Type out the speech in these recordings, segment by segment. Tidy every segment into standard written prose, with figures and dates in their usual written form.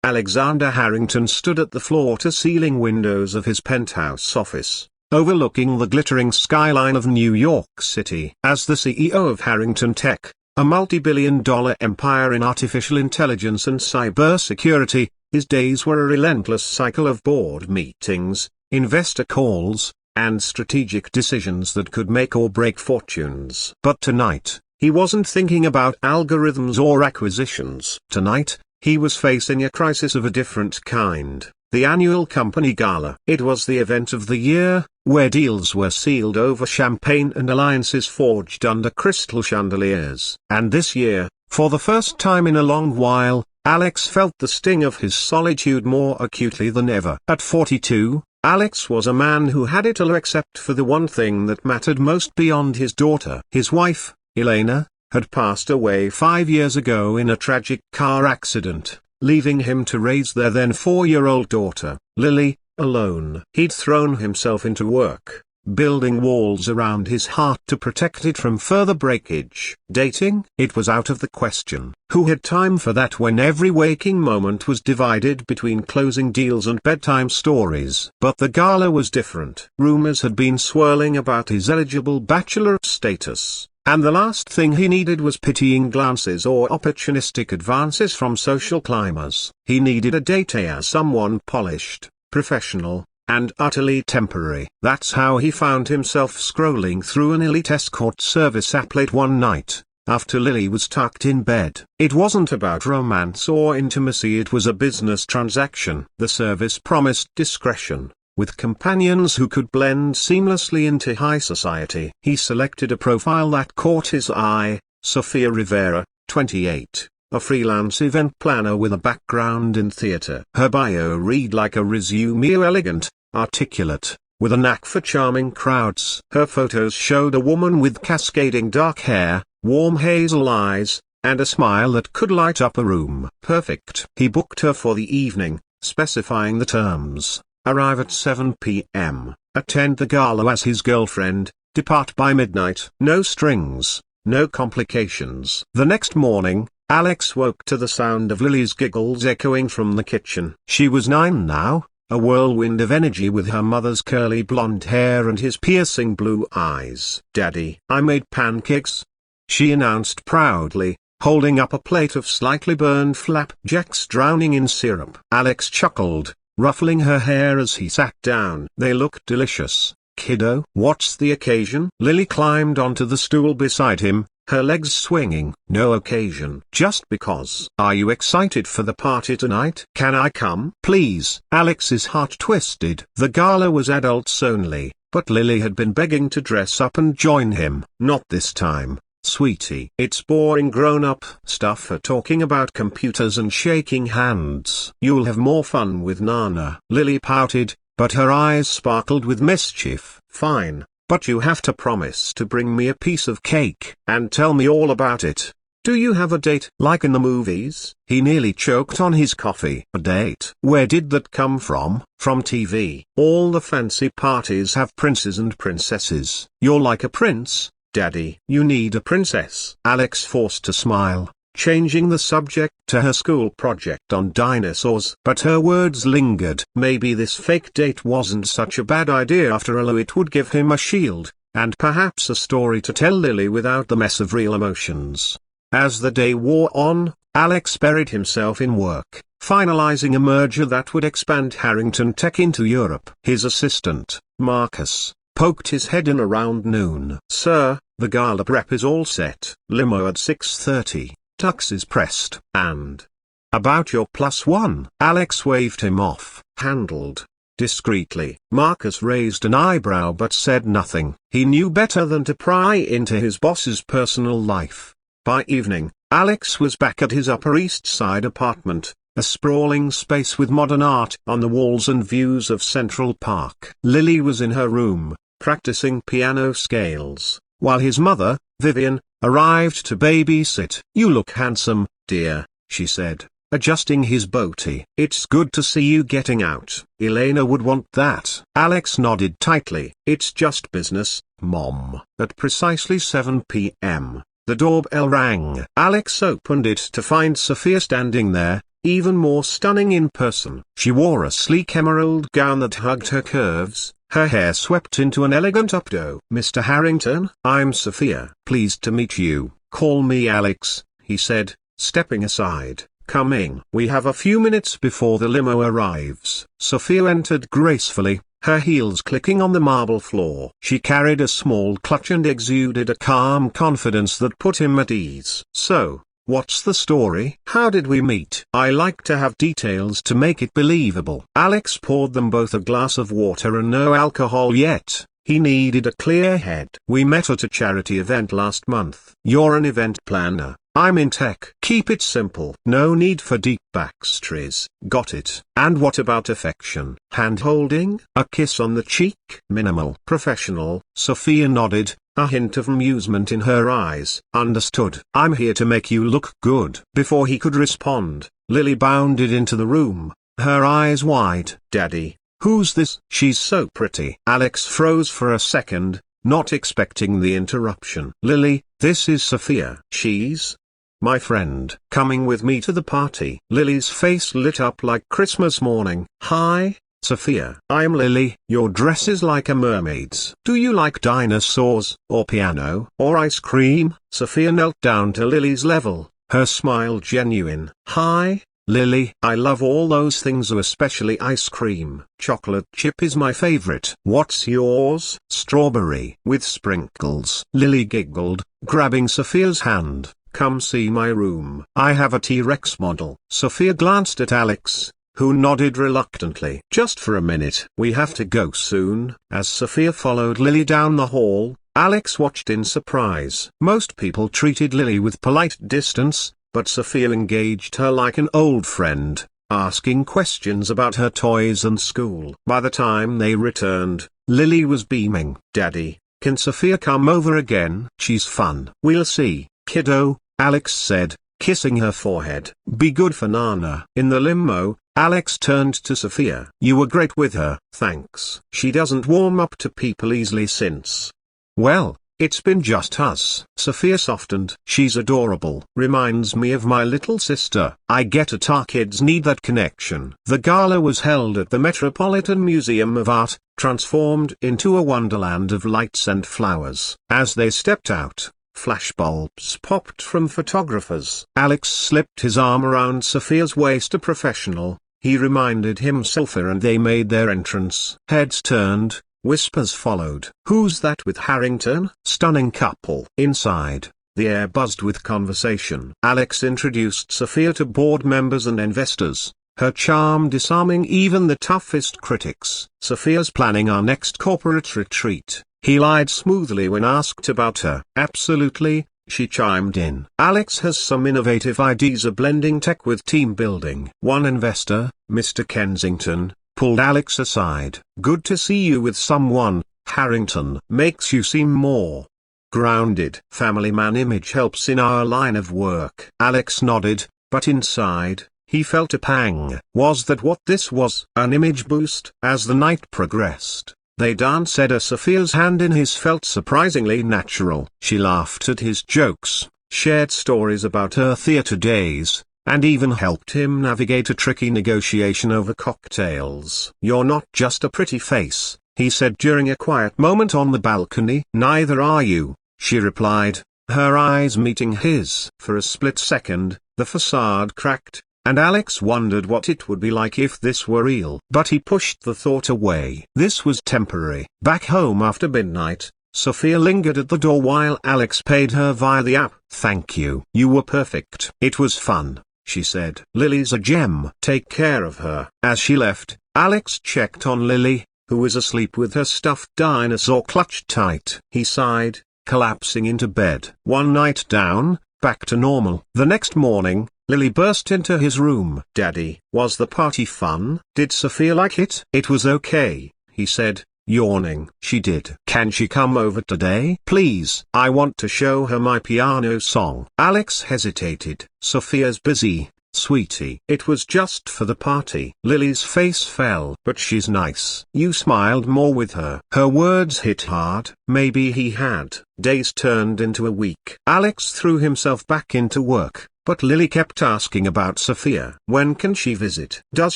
Alexander Harrington stood at the floor-to-ceiling windows of his penthouse office, overlooking the glittering skyline of New York City. As the CEO of Harrington Tech, a multi-billion-dollar empire in artificial intelligence and cybersecurity, his days were a relentless cycle of board meetings, investor calls, and strategic decisions that could make or break fortunes. But tonight, he wasn't thinking about algorithms or acquisitions. Tonight, he was facing a crisis of a different kind. The annual company gala. It was the event of the year, where deals were sealed over champagne and alliances forged under crystal chandeliers. And this year, for the first time in a long while, Alex felt the sting of his solitude more acutely than ever. At 42, Alex was a man who had it all except for the one thing that mattered most beyond his daughter. His wife, Elena, had passed away 5 years ago in a tragic car accident, leaving him to raise their then 4-year-old daughter, Lily, alone. He'd thrown himself into work, building walls around his heart to protect it from further breakage. Dating? It was out of the question. Who had time for that when every waking moment was divided between closing deals and bedtime stories? But the gala was different. Rumors had been swirling about his eligible bachelor status, and the last thing he needed was pitying glances or opportunistic advances from social climbers. He needed a date as someone polished, professional, and utterly temporary. That's how he found himself scrolling through an elite escort service app late one night, after Lily was tucked in bed. It wasn't about romance or intimacy, it was a business transaction. The service promised discretion, with companions who could blend seamlessly into high society. He selected a profile that caught his eye: Sofia Rivera, 28, a freelance event planner with a background in theater. Her bio read like a resume: elegant, articulate, with a knack for charming crowds. Her photos showed a woman with cascading dark hair, warm hazel eyes, and a smile that could light up a room. Perfect. He booked her for the evening, specifying the terms: arrive at 7 p.m., attend the gala as his girlfriend, depart by midnight. No strings, no complications. The next morning, Alex woke to the sound of Lily's giggles echoing from the kitchen. She was 9 now, a whirlwind of energy with her mother's curly blonde hair and his piercing blue eyes. "Daddy, I made pancakes," she announced proudly, holding up a plate of slightly burned flapjacks drowning in syrup. Alex chuckled, ruffling her hair as he sat down. "They look delicious, kiddo." "What's the occasion?" Lily climbed onto the stool beside him, her legs swinging. "No occasion. Just because." "Are you excited for the party tonight?" "Can I come?" "Please." Alex's heart twisted. The gala was adults only, but Lily had been begging to dress up and join him. "Not this time, sweetie. It's boring grown-up stuff for talking about computers and shaking hands. You'll have more fun with Nana." Lily pouted, but her eyes sparkled with mischief. "Fine. But you have to promise to bring me a piece of cake and tell me all about it. Do you have a date like in the movies?" He nearly choked on his coffee. "A date? Where did that come from?" "From TV. All the fancy parties have princes and princesses." "You're like a prince, Daddy." "You need a princess." Alex forced a smile, changing the subject to her school project on dinosaurs. But her words lingered. Maybe this fake date wasn't such a bad idea after all. It would give him a shield, and perhaps a story to tell Lily without the mess of real emotions. As the day wore on, Alex buried himself in work, finalizing a merger that would expand Harrington Tech into Europe. His assistant, Marcus, poked his head in around noon. "Sir, the gala prep is all set. Limo at 6:30. Tux is pressed. And about your +1. Alex waved him off. "Handled." Discreetly. Marcus raised an eyebrow but said nothing. He knew better than to pry into his boss's personal life. By evening, Alex was back at his Upper East Side apartment, a sprawling space with modern art on the walls and views of Central Park. Lily was in her room, practicing piano scales, while his mother, Vivian, arrived to babysit. "You look handsome, dear," she said, adjusting his bow tie. "It's good to see you getting out. Elena would want that." Alex nodded tightly. "It's just business, Mom." At precisely 7 p.m., the doorbell rang. Alex opened it to find Sophia standing there, even more stunning in person. She wore a sleek emerald gown that hugged her curves, her hair swept into an elegant updo. "Mr. Harrington, I'm Sophia. Pleased to meet you. Call me Alex," he said, stepping aside. "Coming." "We have a few minutes before the limo arrives." Sophia entered gracefully, her heels clicking on the marble floor. She carried a small clutch and exuded a calm confidence that put him at ease. "So, what's the story? How did we meet?" "I like to have details to make it believable." Alex poured them both a glass of water and no alcohol yet. He needed a clear head. "We met at a charity event last month." "You're an event planner. I'm in tech." "Keep it simple. No need for deep backstories." "Got it." "And what about affection? Hand-holding? A kiss on the cheek?" "Minimal." "Professional." Sophia nodded, a hint of amusement in her eyes. "Understood. I'm here to make you look good." Before he could respond, Lily bounded into the room, her eyes wide. "Daddy, who's this?" "She's so pretty." Alex froze for a second, not expecting the interruption. "Lily, this is Sophia." "She's my friend." "Coming with me to the party." Lily's face lit up like Christmas morning. "Hi, Sophia." "I'm Lily." "Your dress is like a mermaid's." "Do you like dinosaurs, or piano, or ice cream?" Sophia knelt down to Lily's level, her smile genuine. "Hi, Lily. I love all those things, especially ice cream. Chocolate chip is my favorite." "What's yours?" "Strawberry with sprinkles." Lily giggled, grabbing Sophia's hand. "Come see my room. I have a T-Rex model." Sophia glanced at Alex, who nodded reluctantly. "Just for a minute. We have to go soon." As Sophia followed Lily down the hall, Alex watched in surprise. Most people treated Lily with polite distance, but Sophia engaged her like an old friend, asking questions about her toys and school. By the time they returned, Lily was beaming. "Daddy, can Sophia come over again?" "She's fun." "We'll see, kiddo," Alex said, kissing her forehead. "Be good for Nana." In the limo, Alex turned to Sophia. "You were great with her." "Thanks." "She doesn't warm up to people easily since." "Well, it's been just us." Sophia softened. "She's adorable. Reminds me of my little sister." "I get it, our kids need that connection." The gala was held at the Metropolitan Museum of Art, transformed into a wonderland of lights and flowers. As they stepped out, flashbulbs popped from photographers. Alex slipped his arm around Sophia's waist. "A professional," he reminded himself, and they made their entrance. Heads turned, whispers followed. "Who's that with Harrington?" "Stunning couple." Inside, the air buzzed with conversation. Alex introduced Sophia to board members and investors, her charm disarming even the toughest critics. "Sophia's planning our next corporate retreat." He lied smoothly when asked about her. "Absolutely," she chimed in. "Alex has some innovative ideas of blending tech with team building." One investor, Mr. Kensington, pulled Alex aside. "Good to see you with someone, Harrington. Makes you seem more grounded." "Family man image helps in our line of work." Alex nodded, but inside, he felt a pang. Was that what this was? An image boost? As the night progressed, they danced. Sophia's hand in his felt surprisingly natural. She laughed at his jokes, shared stories about her theater days, and even helped him navigate a tricky negotiation over cocktails. "You're not just a pretty face," he said during a quiet moment on the balcony. "Neither are you," she replied, her eyes meeting his. For a split second, the facade cracked, and Alex wondered what it would be like if this were real. But he pushed the thought away. This was temporary. Back home after midnight, Sophia lingered at the door while Alex paid her via the app. "Thank you. You were perfect." "It was fun," she said. "Lily's a gem. Take care of her." As she left, Alex checked on Lily, who was asleep with her stuffed dinosaur clutched tight. He sighed, collapsing into bed. One night down, back to normal. The next morning, Lily burst into his room. "Daddy, was the party fun?" "Did Sophia like it?" "It was okay," he said, yawning. "She did." "Can she come over today?" "Please. I want to show her my piano song." Alex hesitated. "Sophia's busy, sweetie." "It was just for the party." Lily's face fell. "But she's nice." "You smiled more with her." Her words hit hard. Maybe he had. Days turned into a week. Alex threw himself back into work, but Lily kept asking about Sophia. When can she visit? Does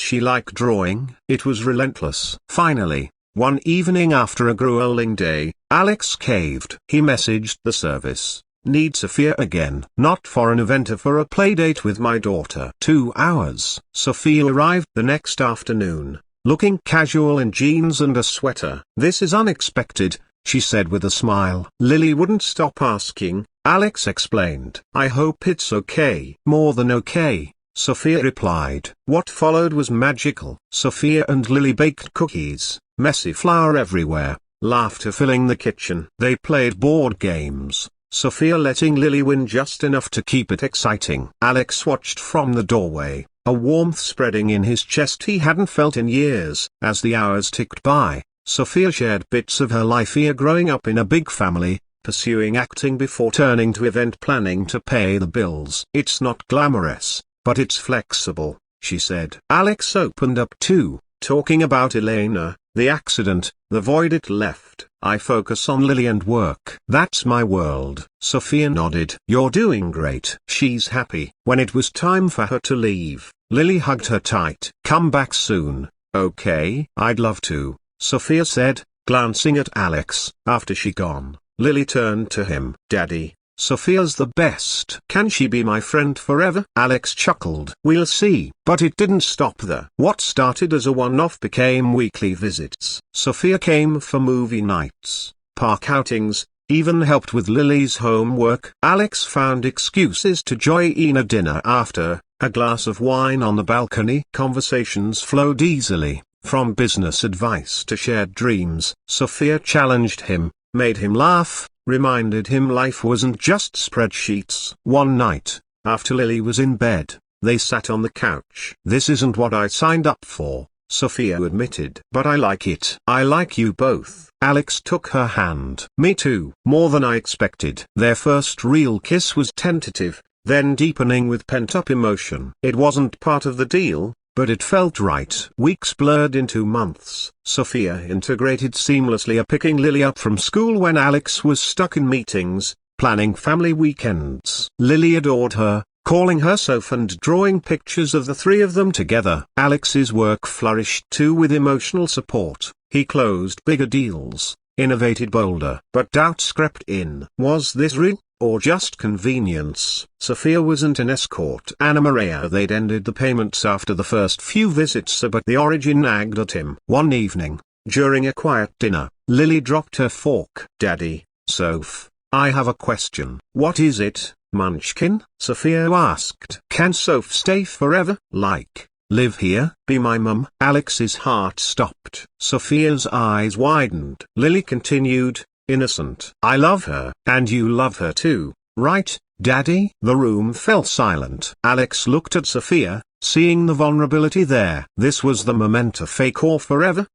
she like drawing? It was relentless. Finally, one evening after a grueling day, Alex caved. He messaged the service. Need Sophia again. Not for an event, for a playdate with my daughter. 2 hours. Sophia arrived the next afternoon, looking casual in jeans and a sweater. This is unexpected, she said with a smile. Lily wouldn't stop asking. Alex explained. I hope it's okay. More than okay, Sophia replied. What followed was magical. Sophia and Lily baked cookies, messy flour everywhere, laughter filling the kitchen. They played board games, Sophia letting Lily win just enough to keep it exciting. Alex watched from the doorway, a warmth spreading in his chest he hadn't felt in years. As the hours ticked by, Sophia shared bits of her life here growing up in a big family, pursuing acting before turning to event planning to pay the bills. It's not glamorous, but it's flexible, she said. Alex opened up too, talking about Elena, the accident, the void it left. I focus on Lily and work. That's my world. Sophia nodded. You're doing great. She's happy. When it was time for her to leave, Lily hugged her tight. Come back soon, okay? I'd love to, Sophia said, glancing at Alex. After she gone, Lily turned to him. Daddy, Sophia's the best. Can she be my friend forever? Alex chuckled. We'll see. But it didn't stop there. What started as a one-off became weekly visits. Sophia came for movie nights, park outings, even helped with Lily's homework. Alex found excuses to join a dinner after, a glass of wine on the balcony. Conversations flowed easily, from business advice to shared dreams. Sophia challenged him, made him laugh, reminded him life wasn't just spreadsheets. One night, after Lily was in bed, they sat on the couch. This isn't what I signed up for, Sophia admitted. But I like it. I like you both. Alex took her hand. Me too. More than I expected. Their first real kiss was tentative, then deepening with pent-up emotion. It wasn't part of the deal, but it felt right. Weeks blurred into months. Sophia integrated seamlessly, picking Lily up from school when Alex was stuck in meetings, planning family weekends. Lily adored her, calling her Soph and drawing pictures of the three of them together. Alex's work flourished too with emotional support. He closed bigger deals, innovated bolder. But doubts crept in. Was this real, or just convenience? Sophia wasn't an escort. Anna Maria. They'd ended the payments after the first few visits, but the origin nagged at him. One evening, during a quiet dinner, Lily dropped her fork. Daddy, Soph, I have a question. What is it, Munchkin? Sophia asked. Can Soph stay forever? Like, live here? Be my mum? Alex's heart stopped. Sophia's eyes widened. Lily continued, innocent. I love her. And you love her too, right, Daddy? The room fell silent. Alex looked at Sophia, seeing the vulnerability there. This was the moment to fake or forever?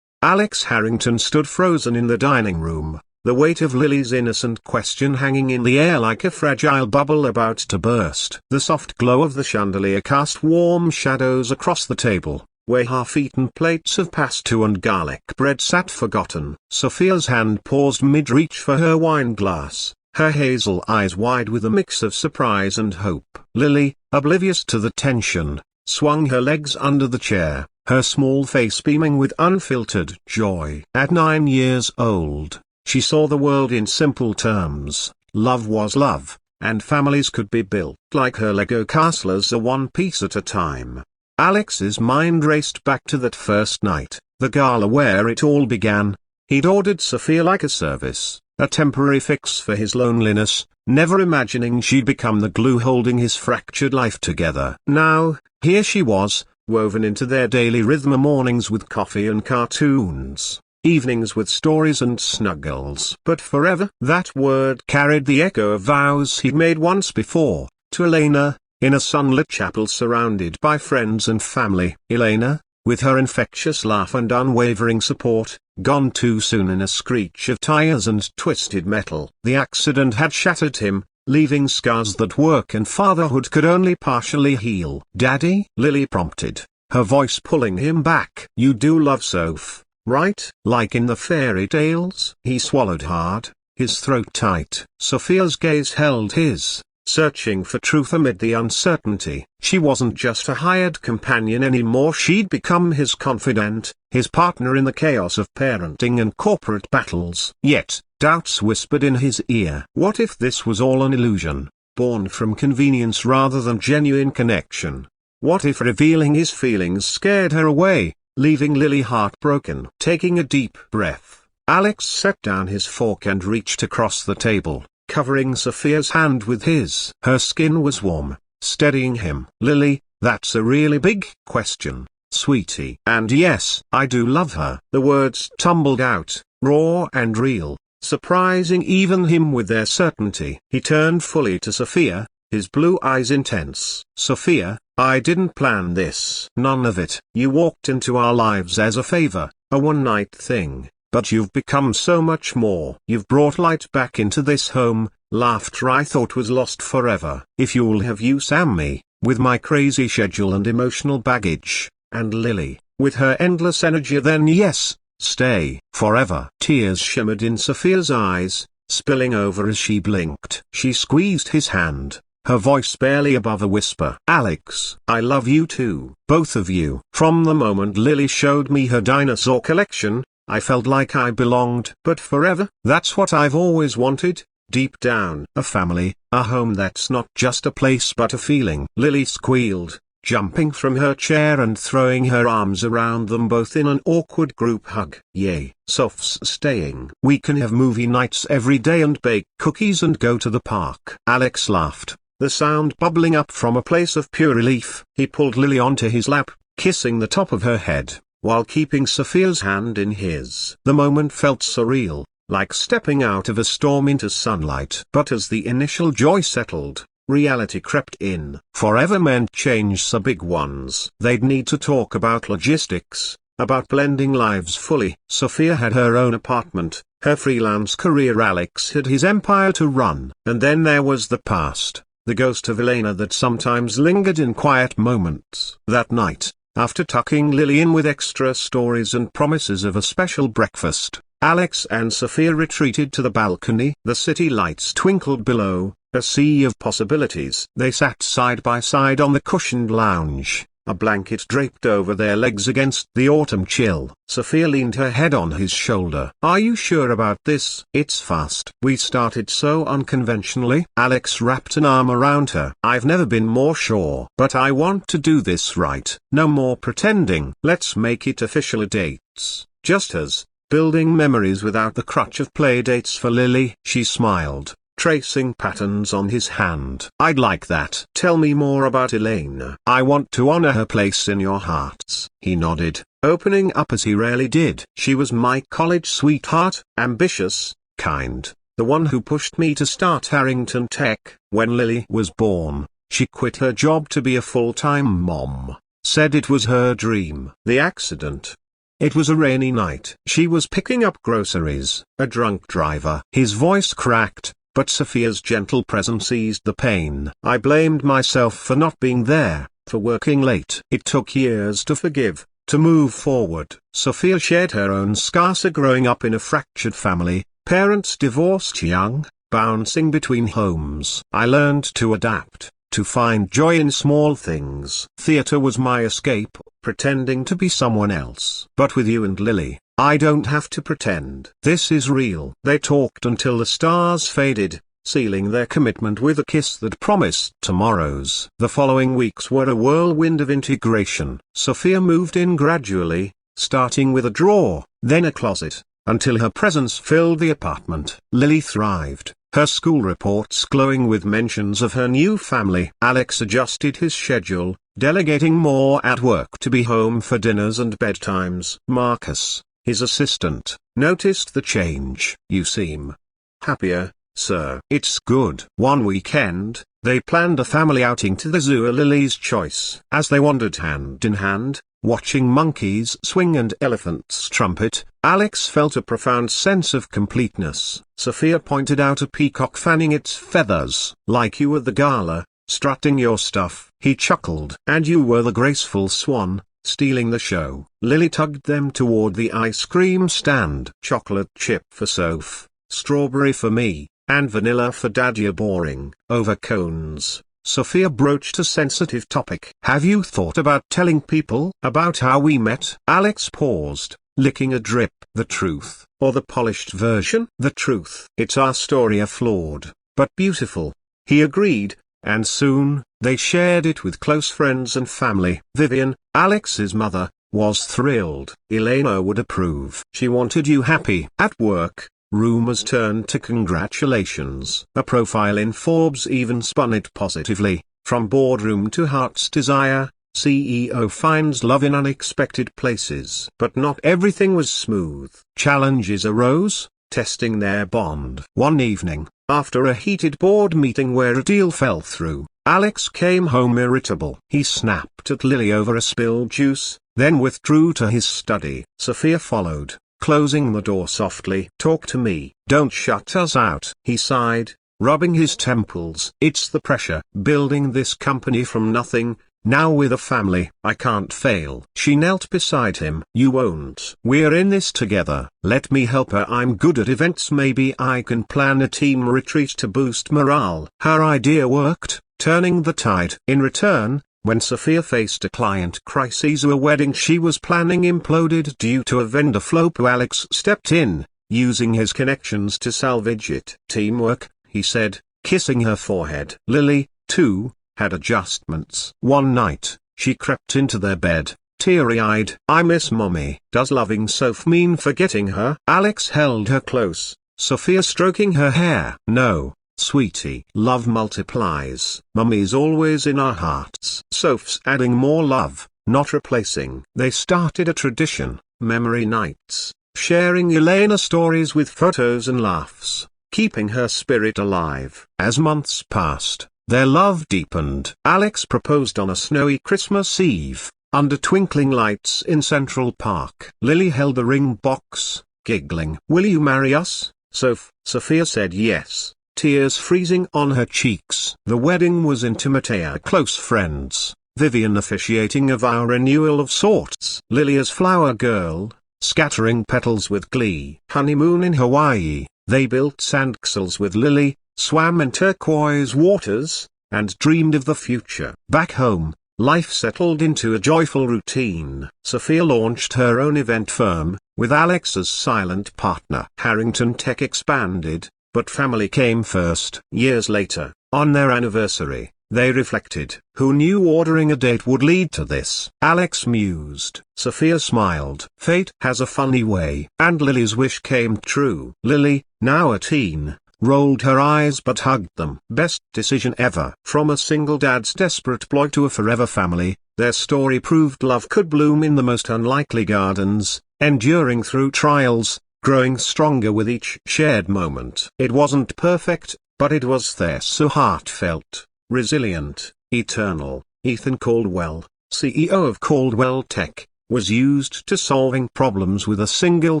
Alex Harrington stood frozen in the dining room, the weight of Lily's innocent question hanging in the air like a fragile bubble about to burst. The soft glow of the chandelier cast warm shadows across the table, where half-eaten plates of pesto and garlic bread sat forgotten. Sophia's hand paused mid-reach for her wine glass, her hazel eyes wide with a mix of surprise and hope. Lily, oblivious to the tension, swung her legs under the chair, her small face beaming with unfiltered joy. At 9 years old, she saw the world in simple terms. Love was love, and families could be built like her Lego castles, a one piece at a time. Alex's mind raced back to that first night, the gala where it all began. He'd ordered Sophia like a service, a temporary fix for his loneliness, never imagining she'd become the glue holding his fractured life together. Now, here she was, woven into their daily rhythm, mornings with coffee and cartoons, evenings with stories and snuggles. But forever, that word carried the echo of vows he'd made once before, to Elena, in a sunlit chapel surrounded by friends and family. Elena, with her infectious laugh and unwavering support, gone too soon in a screech of tires and twisted metal. The accident had shattered him, leaving scars that work and fatherhood could only partially heal. Daddy? Lily prompted, her voice pulling him back. You do love Soph, right? Like in the fairy tales? He swallowed hard, his throat tight. Sophia's gaze held his, searching for truth amid the uncertainty. She wasn't just a hired companion anymore, she'd become his confidant, his partner in the chaos of parenting and corporate battles. Yet, doubts whispered in his ear. What if this was all an illusion, born from convenience rather than genuine connection? What if revealing his feelings scared her away, leaving Lily heartbroken? Taking a deep breath, Alex set down his fork and reached across the table, covering Sophia's hand with his. Her skin was warm, steadying him. Lily, that's a really big question, sweetie. And yes, I do love her. The words tumbled out, raw and real, surprising even him with their certainty. He turned fully to Sophia, his blue eyes intense. Sophia, I didn't plan this. None of it. You walked into our lives as a favor, a one-night thing, but you've become so much more. You've brought light back into this home, laughter I thought was lost forever. If you'll have you Sammy, with my crazy schedule and emotional baggage, and Lily, with her endless energy, then yes, stay forever. Tears shimmered in Sophia's eyes, spilling over as she blinked. She squeezed his hand, her voice barely above a whisper. Alex, I love you too. Both of you. From the moment Lily showed me her dinosaur collection, I felt like I belonged. But forever? That's what I've always wanted, deep down. A family, a home that's not just a place but a feeling. Lily squealed, jumping from her chair and throwing her arms around them both in an awkward group hug. Yay, Soph's staying. We can have movie nights every day and bake cookies and go to the park. Alex laughed, the sound bubbling up from a place of pure relief. He pulled Lily onto his lap, kissing the top of her head, while keeping Sophia's hand in his. The moment felt surreal, like stepping out of a storm into sunlight. But as the initial joy settled, reality crept in. Forever meant change, so big ones. They'd need to talk about logistics, about blending lives fully. Sophia had her own apartment, her freelance career. Alex had his empire to run. And then there was the past, the ghost of Elena that sometimes lingered in quiet moments. That night, after tucking Lily in with extra stories and promises of a special breakfast, Alex and Sophia retreated to the balcony. The city lights twinkled below, a sea of possibilities. They sat side by side on the cushioned lounge, a blanket draped over their legs against the autumn chill. Sophia leaned her head on his shoulder. Are you sure about this? It's fast. We started so unconventionally. Alex wrapped an arm around her. I've never been more sure. But I want to do this right. No more pretending. Let's make it official. Dates, just us, building memories without the crutch of play dates for Lily. She smiled, tracing patterns on his hand. I'd like that. Tell me more about Elena. I want to honor her place in your hearts. He nodded, opening up as he rarely did. She was my college sweetheart, ambitious, kind, the one who pushed me to start Harrington Tech. When Lily was born, she quit her job to be a full-time mom, said it was her dream. The accident. It was a rainy night. She was picking up groceries. A drunk driver. His voice cracked, but Sophia's gentle presence eased the pain. I blamed myself for not being there, for working late. It took years to forgive, to move forward. Sophia shared her own scars growing up in a fractured family, parents divorced young, bouncing between homes. I learned to adapt, to find joy in small things. Theater was my escape, pretending to be someone else. But with you and Lily, I don't have to pretend. This is real. They talked until the stars faded, sealing their commitment with a kiss that promised tomorrows. The following weeks were a whirlwind of integration. Sophia moved in gradually, starting with a drawer, then a closet, until her presence filled the apartment. Lily thrived, her school reports glowing with mentions of her new family. Alex adjusted his schedule, delegating more at work to be home for dinners and bedtimes. Marcus, his assistant, noticed the change. You seem happier, sir. It's good. One weekend, they planned a family outing to the zoo, Lily's choice. As they wandered hand in hand, watching monkeys swing and elephants trumpet, Alex felt a profound sense of completeness. Sophia pointed out a peacock fanning its feathers. Like you at the gala, strutting your stuff. He chuckled. And you were the graceful swan, stealing the show. Lily tugged them toward the ice cream stand. Chocolate chip for Soph, strawberry for me. and vanilla for dad. You're boring. Over cones, Sophia broached a sensitive topic. Have you thought about telling people about how we met? Alex paused, licking a drip. The truth, or the polished version? The truth. It's our story, a flawed, but beautiful. He agreed, and soon, they shared it with close friends and family. Vivian, Alex's mother, was thrilled. Elena would approve. She wanted you happy. At work, rumors turned to congratulations. A profile in Forbes even spun it positively. From boardroom to heart's desire, CEO finds love in unexpected places. But not everything was smooth. Challenges arose, testing their bond. One evening, after a heated board meeting where a deal fell through, Alex came home irritable. He snapped at Lily over a spilled juice, then withdrew to his study. Sophia followed, closing the door softly. Talk to me. Don't shut us out. He sighed, rubbing his temples. It's the pressure. Building this company from nothing, now with a family. I can't fail. She knelt beside him. You won't. We're in this together. Let me help her. I'm good at events. Maybe I can plan a team retreat to boost morale. Her idea worked, turning the tide. In return, when Sophia faced a client crisis, a wedding she was planning imploded due to a vendor flop, Alex stepped in, using his connections to salvage it. Teamwork, he said, kissing her forehead. Lily, too, had adjustments. One night, she crept into their bed, teary-eyed. I miss mommy. Does loving Soph mean forgetting her? Alex held her close, Sophia stroking her hair. No, sweetie. Love multiplies. Mummy's always in our hearts. Soph's adding more love, not replacing. They started a tradition, memory nights, sharing Elena stories with photos and laughs, keeping her spirit alive. As months passed, their love deepened. Alex proposed on a snowy Christmas Eve, under twinkling lights in Central Park. Lily held the ring box, giggling. Will you marry us, Soph? Sophia said yes, tears freezing on her cheeks. The wedding was intimate, close friends, Vivian officiating a vow renewal of sorts. Lily as flower girl, scattering petals with glee. Honeymoon in Hawaii, they built sandcastles with Lily, swam in turquoise waters, and dreamed of the future. Back home, life settled into a joyful routine. Sophia launched her own event firm, with Alex as silent partner. Harrington Tech expanded, but family came first. Years later, on their anniversary, they reflected. Who knew ordering a date would lead to this? Alex mused. Sophia smiled. Fate has a funny way. And Lily's wish came true. Lily, now a teen, rolled her eyes but hugged them. Best decision ever. From a single dad's desperate ploy to a forever family, their story proved love could bloom in the most unlikely gardens, enduring through trials, growing stronger with each shared moment. It wasn't perfect, but it was there, so heartfelt, resilient, eternal. Ethan Caldwell, CEO of Caldwell Tech, was used to solving problems with a single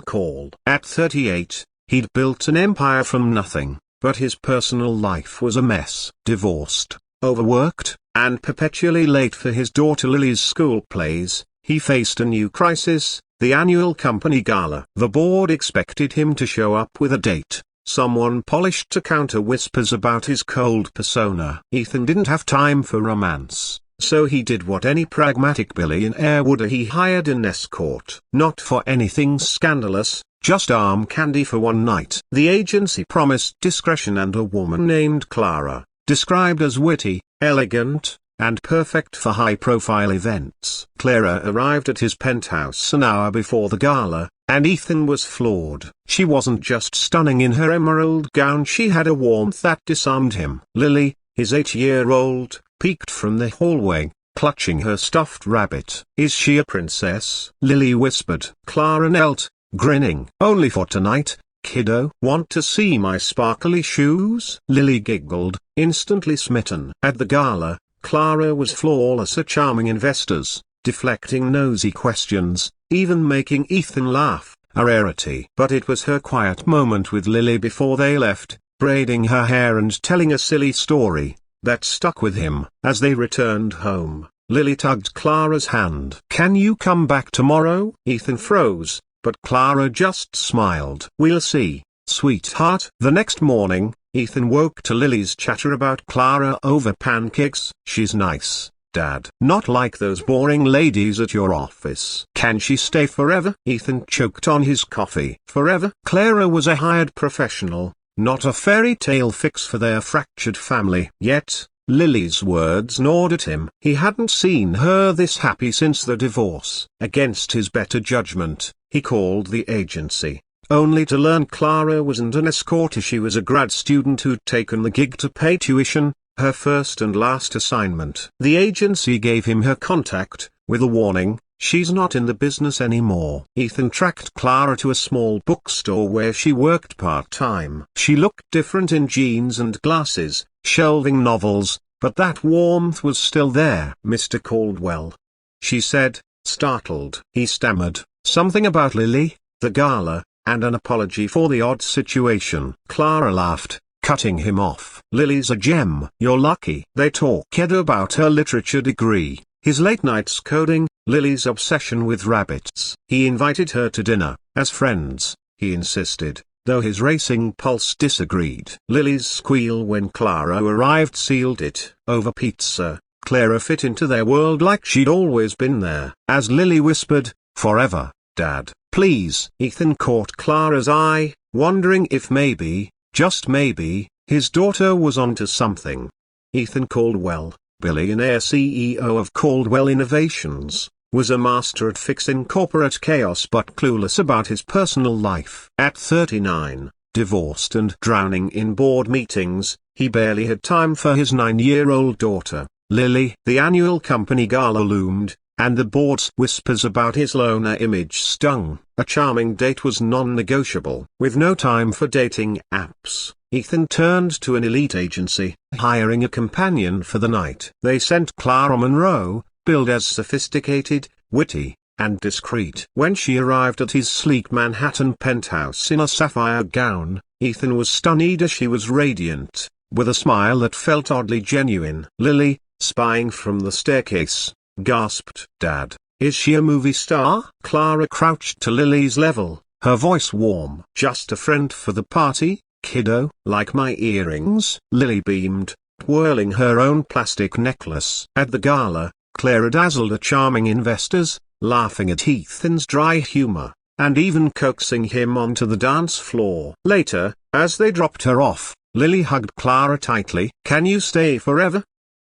call. At 38, he'd built an empire from nothing, but his personal life was a mess. Divorced, overworked, and perpetually late for his daughter Lily's school plays, he faced a new crisis, the annual company gala. The board expected him to show up with a date, someone polished to counter whispers about his cold persona. Ethan didn't have time for romance, so he did what any pragmatic billionaire would. He hired an escort. Not for anything scandalous, just arm candy for one night. The agency promised discretion, and a woman named Clara, described as witty, elegant, and perfect for high-profile events. Clara arrived at his penthouse an hour before the gala, and Ethan was floored. She wasn't just stunning in her emerald gown, she had a warmth that disarmed him. Lily, his 8-year-old, peeked from the hallway, clutching her stuffed rabbit. Is she a princess? Lily whispered. Clara knelt, grinning. Only for tonight, kiddo. Want to see my sparkly shoes? Lily giggled, instantly smitten. At the gala, Clara was flawless at charming investors, deflecting nosy questions, even making Ethan laugh, a rarity. But it was her quiet moment with Lily before they left, braiding her hair and telling a silly story, that stuck with him. As they returned home, Lily tugged Clara's hand. Can you come back tomorrow? Ethan froze, but Clara just smiled. We'll see, sweetheart. The next morning, Ethan woke to Lily's chatter about Clara over pancakes. "She's nice, Dad. Not like those boring ladies at your office." "Can she stay forever?" Ethan choked on his coffee. "Forever?" Clara was a hired professional, not a fairy tale fix for their fractured family. Yet, Lily's words gnawed at him. He hadn't seen her this happy since the divorce. Against his better judgment, he called the agency, only to learn Clara wasn't an escort. She was a grad student who'd taken the gig to pay tuition, her first and last assignment. The agency gave him her contact, with a warning: "She's not in the business anymore." Ethan tracked Clara to a small bookstore where she worked part-time. She looked different in jeans and glasses, shelving novels, but that warmth was still there. "Mr. Caldwell," she said, startled. He stammered, something about Lily, the gala, and an apology for the odd situation. Clara laughed, cutting him off. "Lily's a gem. You're lucky." They talked about her literature degree, his late nights coding, Lily's obsession with rabbits. He invited her to dinner, as friends, he insisted, though his racing pulse disagreed. Lily's squeal when Clara arrived sealed it. Over pizza, Clara fit into their world like she'd always been there. As Lily whispered, "Forever, Dad, please." Ethan caught Clara's eye, wondering if maybe, just maybe, his daughter was onto something. Ethan Caldwell, billionaire CEO of Caldwell Innovations, was a master at fixing corporate chaos but clueless about his personal life. At 39, divorced and drowning in board meetings, he barely had time for his 9-year-old daughter, Lily. The annual company gala loomed, and the board's whispers about his loner image stung. A charming date was non-negotiable. With no time for dating apps, Ethan turned to an elite agency, hiring a companion for the night. They sent Clara Monroe, billed as sophisticated, witty, and discreet. When she arrived at his sleek Manhattan penthouse in a sapphire gown, Ethan was stunned as she was radiant, with a smile that felt oddly genuine. Lily, spying from the staircase, gasped, "Dad, is she a movie star?" Clara crouched to Lily's level, her voice warm. "Just a friend for the party, kiddo." "Like my earrings?" Lily beamed, twirling her own plastic necklace. At the gala, Clara dazzled the charming investors, laughing at Ethan's dry humor, and even coaxing him onto the dance floor. Later, as they dropped her off, Lily hugged Clara tightly. "Can you stay forever?"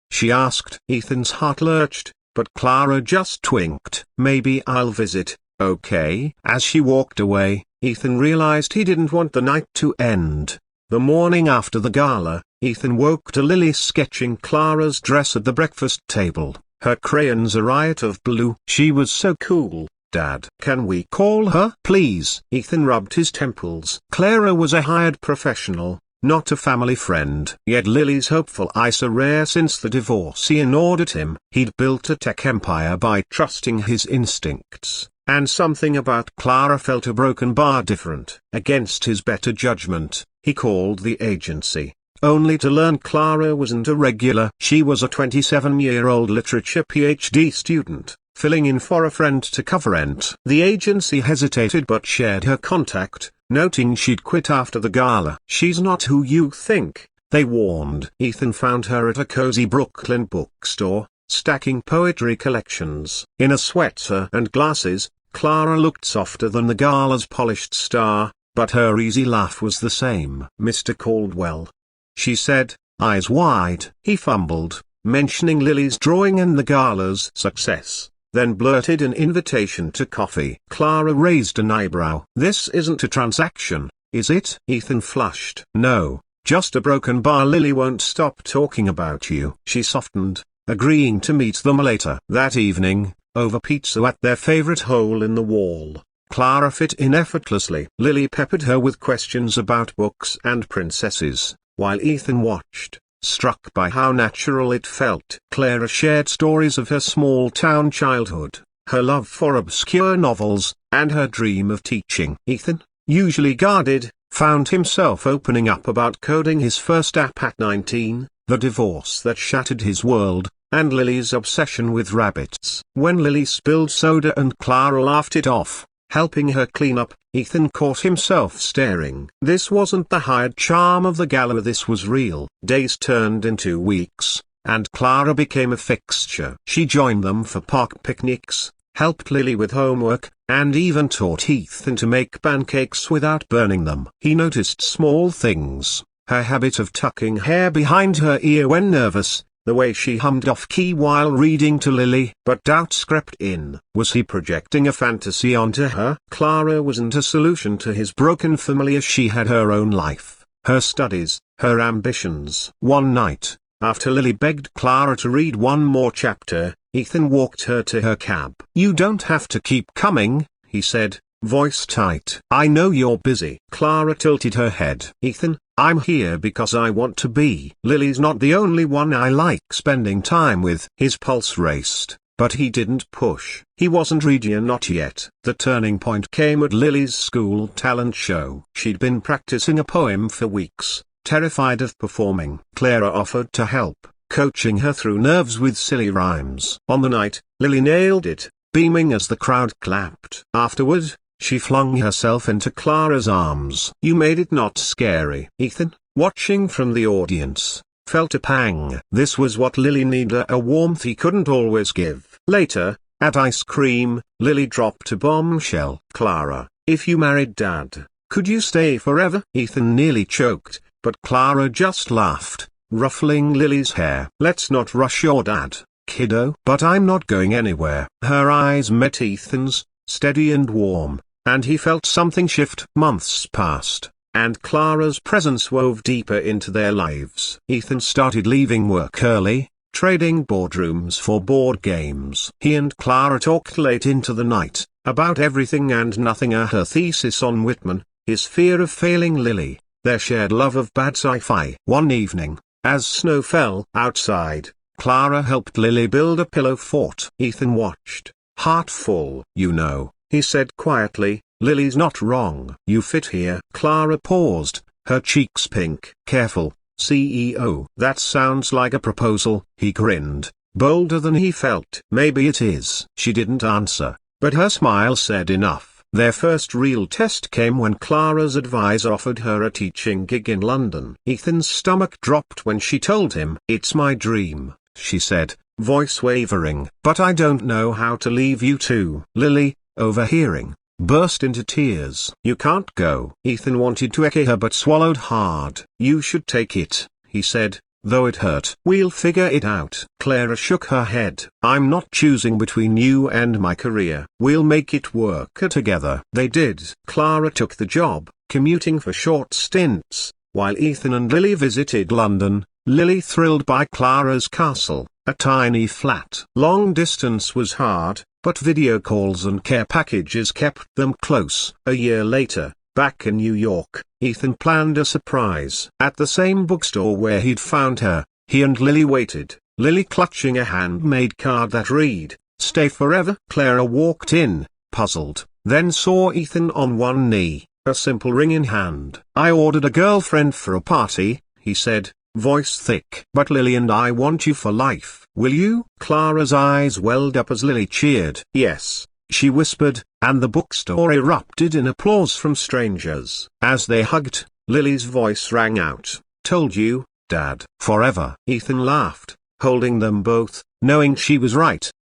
she asked. Ethan's heart lurched, but Clara just twinked. "Maybe I'll visit, okay?" As she walked away, Ethan realized he didn't want the night to end. The morning after the gala, Ethan woke to Lily sketching Clara's dress at the breakfast table, her crayons a riot of blue. "She was so cool, Dad. Can we call her, please?" Ethan rubbed his temples. Clara was a hired professional, not a family friend. Yet Lily's hopeful eyes are rare since the divorce. He gnawed at him. He'd built a tech empire by trusting his instincts, and something about Clara felt a broken bar different. Against his better judgment, he called the agency, only to learn Clara wasn't a regular. She was a 27-year-old literature PhD student, filling in for a friend to cover rent. The agency hesitated but shared her contact, noting she'd quit after the gala. "She's not who you think," they warned. Ethan found her at a cozy Brooklyn bookstore, stacking poetry collections. In a sweater and glasses, Clara looked softer than the gala's polished star, but her easy laugh was the same. "Mr. Caldwell," she said, eyes wide. He fumbled, mentioning Lily's drawing and the gala's success, then blurted an invitation to coffee. Clara raised an eyebrow. "This isn't a transaction, is it?" Ethan flushed. "No, just a broken bar. Lily won't stop talking about you." She softened, agreeing to meet them later. That evening, over pizza at their favorite hole in the wall, Clara fit in effortlessly. Lily peppered her with questions about books and princesses, while Ethan watched, struck by how natural it felt. Clara shared stories of her small-town childhood, her love for obscure novels, and her dream of teaching. Ethan, usually guarded, found himself opening up about coding his first app at 19, the divorce that shattered his world, and Lily's obsession with rabbits. When Lily spilled soda and Clara laughed it off, helping her clean up. Ethan caught himself staring. This wasn't the hired charm of the gala, this was real. Days turned into weeks, and Clara became a fixture. She joined them for park picnics, helped Lily with homework, and even taught Ethan to make pancakes without burning them. He noticed small things: her habit of tucking hair behind her ear when nervous, the way she hummed off-key while reading to Lily. But doubts crept in. Was he projecting a fantasy onto her? Clara wasn't a solution to his broken family, as she had her own life, her studies, her ambitions. One night, after Lily begged Clara to read one more chapter, Ethan walked her to her cab. "You don't have to keep coming," he said, voice tight. "I know you're busy." Clara tilted her head. "Ethan, I'm here because I want to be. Lily's not the only one I like spending time with." His pulse raced, but he didn't push. He wasn't ready, not yet. The turning point came at Lily's school talent show. She'd been practicing a poem for weeks, terrified of performing. Clara offered to help, coaching her through nerves with silly rhymes. On the night, Lily nailed it, beaming as the crowd clapped. Afterward, she flung herself into Clara's arms. "You made it not scary." Ethan, watching from the audience, felt a pang. This was what Lily needed, a warmth he couldn't always give. Later, at ice cream, Lily dropped a bombshell. "Clara, if you married Dad, could you stay forever?" Ethan nearly choked, but Clara just laughed, ruffling Lily's hair. "Let's not rush your dad, kiddo." "But I'm not going anywhere." Her eyes met Ethan's, steady and warm, and he felt something shift. Months passed, and Clara's presence wove deeper into their lives. Ethan started leaving work early, trading boardrooms for board games. He and Clara talked late into the night, about everything and nothing: her thesis on Whitman, his fear of failing Lily, their shared love of bad sci-fi. One evening, as snow fell outside, Clara helped Lily build a pillow fort. Ethan watched, heart full. "You know," he said quietly, "Lily's not wrong. You fit here." Clara paused, her cheeks pink. "Careful, CEO." "That sounds like a proposal." He grinned, bolder than he felt. "Maybe it is." She didn't answer, but her smile said enough. Their first real test came when Clara's advisor offered her a teaching gig in London. Ethan's stomach dropped when she told him. "It's my dream," she said, voice wavering. "But I don't know how to leave you two." Lily, overhearing, burst into tears. "You can't go." Ethan wanted to echo her but swallowed hard. "You should take it," he said, though it hurt. "We'll figure it out." Clara shook her head. "I'm not choosing between you and my career. We'll make it work together." They did. Clara took the job, commuting for short stints, while Ethan and Lily visited London, Lily thrilled by Clara's castle, a tiny flat. Long distance was hard, but video calls and care packages kept them close. A year later, back in New York, Ethan planned a surprise. At the same bookstore where he'd found her, he and Lily waited, Lily clutching a handmade card that read, "Stay forever." Clara walked in, puzzled, then saw Ethan on one knee, a simple ring in hand. "I ordered a girlfriend for a party," he said, voice thick. "But Lily and I want you for life. Will you?" Clara's eyes welled up as Lily cheered. "Yes," she whispered, and the bookstore erupted in applause from strangers. As they hugged, Lily's voice rang out, "Told you, Dad." "Forever." Ethan laughed, holding them both, knowing she was right.